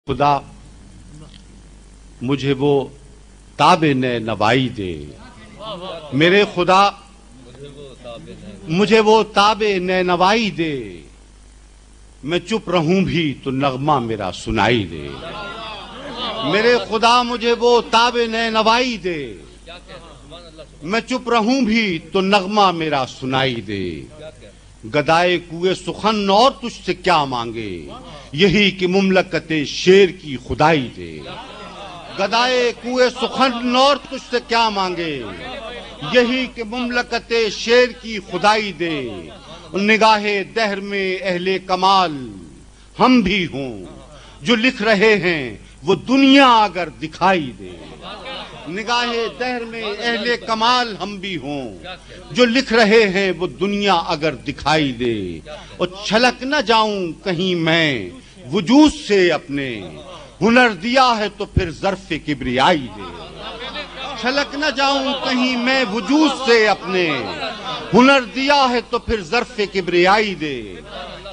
खुदा मुझे वो ताबे ने नवाई दे। मेरे खुदा मुझे वो ताबे ने नवाई दे। मैं चुप रहूं भी तो नगमा मेरा सुनाई दे। मेरे खुदा मुझे वो ताबे ने नवाई दे। मैं चुप रहूं भी तो नगमा मेरा सुनाई दे। गदाए कुए सुखन और तुझसे क्या मांगे, यही कि मुमलकते शेर की खुदाई दे। गदाए कुए सुखन और तुझसे क्या मांगे, यही कि मुमलकते शेर की खुदाई दे। निगाहे दहर में अहले कमाल हम भी हों, जो लिख रहे हैं वो दुनिया अगर दिखाई दे। निगाहे दहर में अहले कमाल हम भी हों, जो लिख रहे हैं वो दुनिया अगर दिखाई दे। और छलक न जाऊं कहीं मैं वजूद से अपने, हुनर दिया है तो फिर ज़र्फ़े किब्रियाई दे। छलक न जाऊं कहीं मैं वजूद से अपने, हुनर दिया है तो फिर ज़र्फ़े किब्रियाई दे।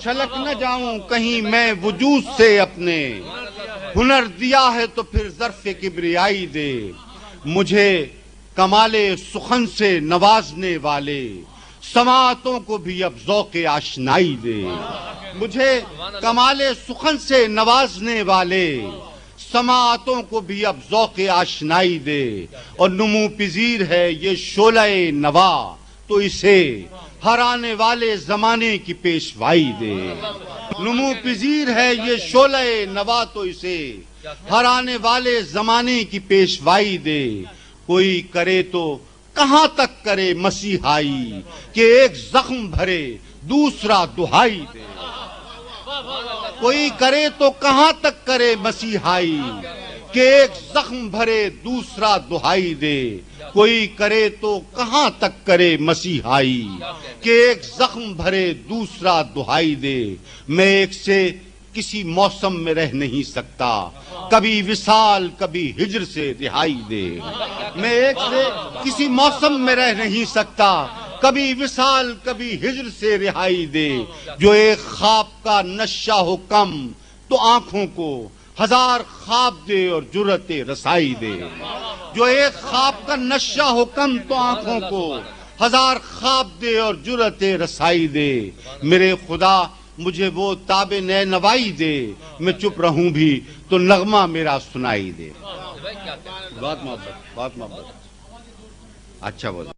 छलक न जाऊं कहीं मैं वजूद से अपने, हुनर दिया है तो फिर ज़र्फ़े किब्रियाई दे। मुझे कमाले सुखन से नवाजने वाले समातों को भी अब ज़ौक़े आशनाई दे। मुझे कमाले सुखन से नवाजने वाले समातों को भी अब ज़ौक़े आशनाई दे। और नुमू पज़ीर है ये शोले नवा, तो इसे हराने वाले ज़माने की पेशवाई दे। नुमू पज़ीर है ये शोले नवा, तो इसे हराने वाले ज़माने की पेशवाई दे। कोई करे तो कहां तक करे मसीहाई, कि एक जख्म भरे दूसरा दुहाई दे। कोई करे तो कहां तक करे मसीहाई, कि एक जख्म भरे दूसरा दुहाई दे। कोई करे तो कहां तक करे मसीहाई, कि एक जख्म भरे दूसरा दुहाई दे। मैं एक से किसी मौसम में रह नहीं सकता, कभी विसाल कभी हिज्र से रिहाई दे। मैं एक से किसी मौसम में रह नहीं सकता, कभी विसाल कभी हिज्र से रिहाई दे। जो एक ख्वाब का नशा हो कम, तो आंखों को हजार ख्वाब दे और जुर्रते रसाई दे। जो एक ख्वाब का नशा हो कम, तो आंखों को हजार ख्वाब दे और जुर्रते रसाई दे। मेरे खुदा मुझे वो ताबे ने नवाई दे। मैं चुप रहूं भी तो नगमा मेरा सुनाई दे। बहुत मोहब्बत, बहुत मोहब्बत। अच्छा बोल।